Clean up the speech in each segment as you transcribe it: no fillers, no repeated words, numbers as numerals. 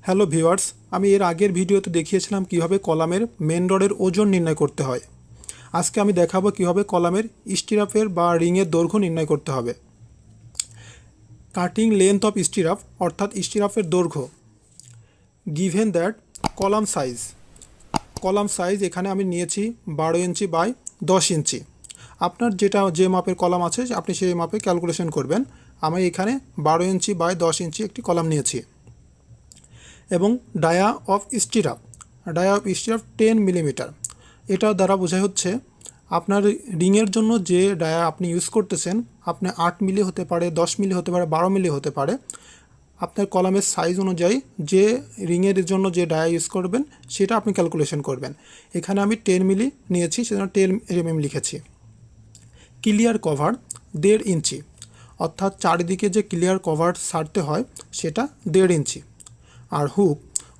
Hello viewers, আমি এর আগের ভিডিওতে দেখিয়েছিলাম কিভাবে কলামের মেন রডের ওজন নির্ণয় করতে হয়। আজকে আমি দেখাবো কিভাবে কলামের স্টিরাপের বা রিংয়ের দৈর্ঘ্য নির্ণয় করতে হবে। কাটিং লেন্থ অফ স্টিরাপ অর্থাৎ স্টিরাপের দৈর্ঘ্য। গিভেন দ্যাট কলাম সাইজ এখানে আমি নিয়েছি 12 ইঞ্চি বাই 10 ইঞ্চি। আপনার যে মাপের কলাম আছে আপনি সেই মাপে ক্যালকুলেশন করবেন। আমি এখানে 12 ইঞ্চি বাই 10 ইঞ্চি একটি কলাম নিয়েছি। এবং ডায়া অফ স্টিরাপ 10 মিলিমিটার। এটা দ্বারা বোঝা হচ্ছে আপনার রিংয়ের জন্য যে ডায়া আপনি ইউজ করতেছেন, আপনি 8 মিলি হতে পারে, 10 মিলি হতে পারে, 12 মিলি হতে পারে। আপনার কলামের সাইজ অনুযায়ী যে রিংয়ের জন্য যে ডায়া ইউজ করবেন সেটা আপনি ক্যালকুলেশন করবেন। এখানে আমি 10 মিলি নিয়েছি, সেজন্য 10 mm লিখেছি। ক্লিয়ার কভার 1.5 ইঞ্চি, অর্থাৎ চারিদিকে যে ক্লিয়ার কভার ছাড়তে হয় সেটা 1.5 ইঞ্চি। আর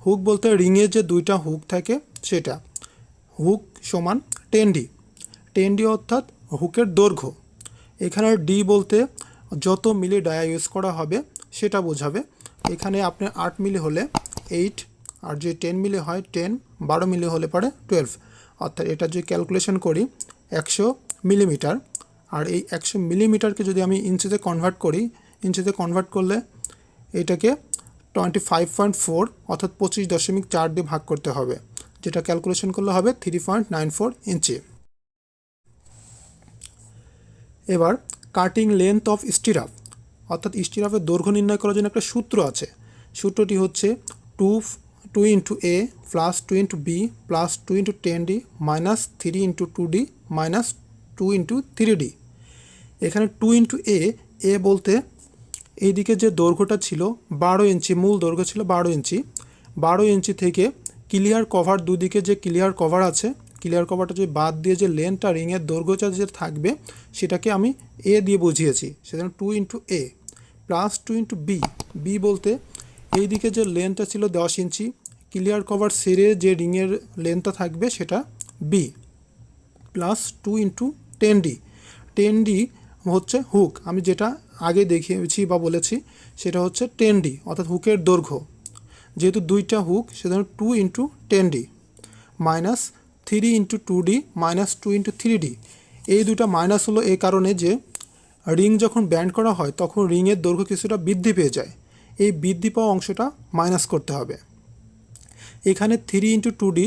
হুক বলতে রিংয়ে যে দুইটা হুক থাকে সেটা। হুক সমান 10D অর্থাৎ হুকের দৈর্ঘ্য। এখানে ডি বলতে যত মিলি ডায়া ইউজ করা হবে সেটা বোঝাবে। এখানে আপনার 8 মিলি হলে 8, আর যে 10 মিলি হয় 10, 12 মিলি হলে পরে 12। অর্থাৎ এটা যে ক্যালকুলেশন করি 100 মিলিমিটার। আর এই 100 মিলিমিটারকে যদি আমি ইঞ্চিতে কনভার্ট করলে এটাকে 25.4 অর্থাৎ 25.4 দিয়ে ভাগ করতে হবে, যেটা ক্যালকুলেশন করলে হবে 3.94 ইঞ্চি। এবার কাটিং লেন্থ অফ স্টিরাপ অর্থাৎ স্টিরাপের দৈর্ঘ্য নির্ণয় করার জন্য একটা সূত্র আছে। সূত্রটি হচ্ছে 2 into A plus 2 into B plus 2 into 10D minus 3 into 2D minus 2 into 3D। এখানে 2 ইন্টু এ বলতে এইদিকে যে দৈর্ঘ্যটা ছিল 12 ইঞ্চি, মূল দৈর্ঘ্য ছিল 12 ইঞ্চি। 12 ইঞ্চি থেকে ক্লিয়ার কভার দুদিকে যে ক্লিয়ার কভার আছে, ক্লিয়ার কভারটা যদি বাদ দিয়ে যে লেন্থটা রিংয়ের দৈর্ঘ্যটা যে থাকবে সেটাকে আমি এ দিয়ে বুঝিয়েছি, সেজন্য 2 into A plus 2 into B বলতে এইদিকে যে লেন্থটা ছিল 10 ইঞ্চি, ক্লিয়ার কভার সেরে যে রিংয়ের লেন্থটা থাকবে সেটা বি প্লাস 2 ইন্টু 10D হচ্ছে হুক। আমি যেটা আগে দেখিয়েছি বা বলেছি সেটা হচ্ছে 10D অর্থাৎ হুকের দৈর্ঘ্য। যেহেতু দুইটা হুক সেজন্য 2 into 10D minus 3 into 2D minus 2 into 3D। এই দুটা মাইনাস হলো এই কারণে যে রিং যখন ব্যান্ড করা হয় তখন রিংয়ের দৈর্ঘ্য কিছুটা বৃদ্ধি পেয়ে যায়। এই বৃদ্ধি পাওয়া অংশটা মাইনাস করতে হবে। এখানে 3 ইন্টু 2D,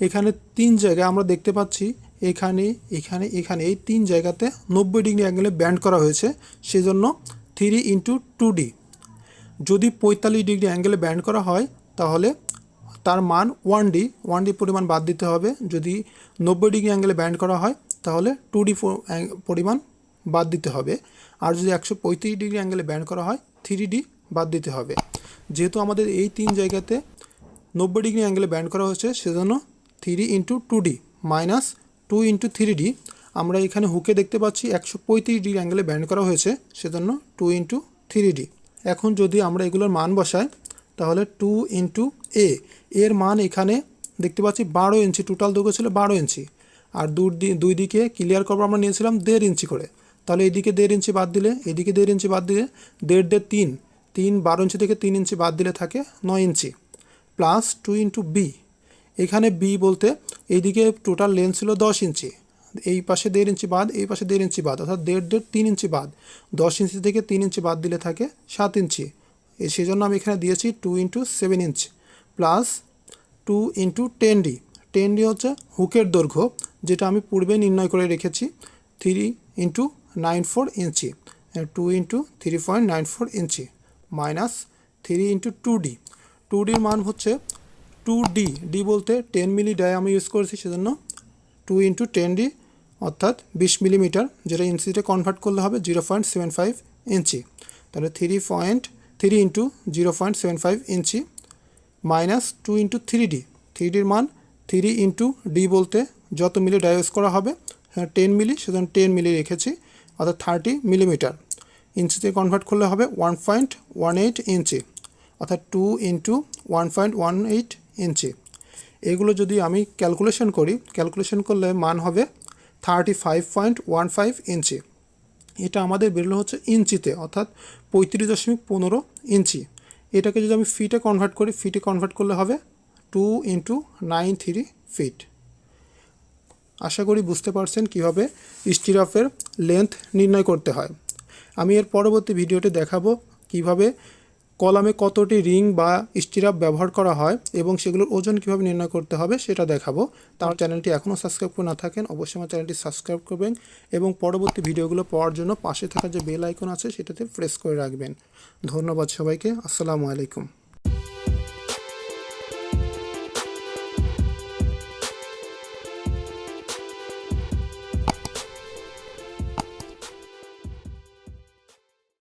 এখানে 3 জায়গায় আমরা দেখতে পাচ্ছি এখানে এই 3 জায়গাতে 90 ডিগ্রি অ্যাঙ্গেলে ব্যান্ড করা হয়েছে, সেজন্য 3 ইন্টু 2D। যদি 45 ডিগ্রি অ্যাঙ্গেলে ব্যান্ড করা হয় তাহলে তার মান 1D পরিমাণ বাদ দিতে হবে। যদি 90 ডিগ্রি অ্যাঙ্গেলে ব্যান্ড করা হয় তাহলে 2D পরিমাণ বাদ দিতে হবে। আর যদি 135 ডিগ্রি অ্যাঙ্গেলে ব্যান্ড করা হয় 3D বাদ দিতে হবে। যেহেতু আমাদের এই 3 জায়গাতে 90 ডিগ্রি অ্যাঙ্গেলে ব্যান্ড করা হয়েছে সেজন্য 3 into 2D minus 2 into 3D। আমরা এখানে হুকে দেখতে পাচ্ছি 135 ডিগ্রি অ্যাঙ্গেলে ব্যান্ড করা হয়েছে, সেজন্য 2 ইন্টু 3D। এখন যদি আমরা এগুলোর মান বসাই তাহলে 2 ইন্টু এর মান এখানে দেখতে পাচ্ছি 12 ইঞ্চি, টোটাল দৈর্ঘ্য ছিল 12 ইঞ্চি। আর দুই দিকে ক্লিয়ার কভার আমরা নিয়েছিলাম 1.5 ইঞ্চি করে, তাহলে এদিকে 1.5 ইঞ্চি বাদ দিলে এদিকে 1.5 ইঞ্চি বাদ দিলে 1.5 3 12 ইঞ্চি থেকে 3 ইঞ্চি বাদ দিলে থাকে 9 ইঞ্চি প্লাস 2 ইন্টু বি। এখানে বি বলতে এইদিকে টোটাল লেন্থ ছিল 10 ইঞ্চি, এই পাশে 1.5 ইঞ্চি বাদ, এই পাশে 1.5 ইঞ্চি বাদ, অর্থাৎ 3 ইঞ্চি বাদ। 10 ইঞ্চি থেকে 3 ইঞ্চি বাদ দিলে থাকে 7 ইঞ্চি। সেই জন্য আমি এখানে দিয়েছি 2 into 7 inch plus 2 into 10D হচ্ছে হুকের দৈর্ঘ্য, যেটা আমি পূর্বে নির্ণয় করে রেখেছি 3 ইন্টু 94 ইঞ্চি, 2 ইন্টু 3.94 ইঞ্চি মাইনাস 3 ইন্টু 2Dর মান হচ্ছে 2D বলতে 10 মিলি ডায়া আমি ইউজ করেছি, সেজন্য 2 ইন্টু 10D অর্থাৎ 20 মিলিমিটার, যেটা ইঞ্চিতে কনভার্ট করলে হবে 0.75 ইঞ্চি। তাহলে 3 ইন্টু 0.75 ইঞ্চি মাইনাস 2 ইন্টু 3Dর মান 3 ইন্টু ডি বলতে যত মিলি ডায়া ইউজ করা হবে 10 মিলি, সেজন্য 10 মিলি রেখেছি, অর্থাৎ 30 মিলিমিটার। ইঞ্চিতে কনভার্ট করলে হবে 1.18 ইঞ্চি, অর্থাৎ 2 ইন্টু 1.18 ইঞ্চি। এগুলো যদি আমি ক্যালকুলেশন করলে মান হবে 35.15 ইঞ্চি। এটা আমাদের বেরোলো হচ্ছে ইঞ্চিতে, অর্থাৎ 35.15 ইঞ্চি। এটাকে যদি আমি ফিটে কনভার্ট করি, ফিটে কনভার্ট করলে হবে 2 × 9.3 ফিট। আশা করি বুঝতে পারছেন কীভাবে স্টিরাপের লেন্থ নির্ণয় করতে হয়। আমি এর পরবর্তী ভিডিওতে দেখাবো কিভাবে কলামে কতটি রিং বা স্টিরাপ ব্যবহার করা হয় এবং সেগুলোর ওজন কীভাবে নির্ণয় করতে হবে সেটা দেখাবো। তার চ্যানেলটি এখনও সাবস্ক্রাইব করে না থাকেন অবশ্যই আমার চ্যানেলটি সাবস্ক্রাইব করবেন এবং পরবর্তী ভিডিওগুলো পাওয়ার জন্য পাশে থাকা যে বেল আইকন আছে সেটাতে প্রেস করে রাখবেন। ধন্যবাদ সবাইকে। আসসালামু আলাইকুম।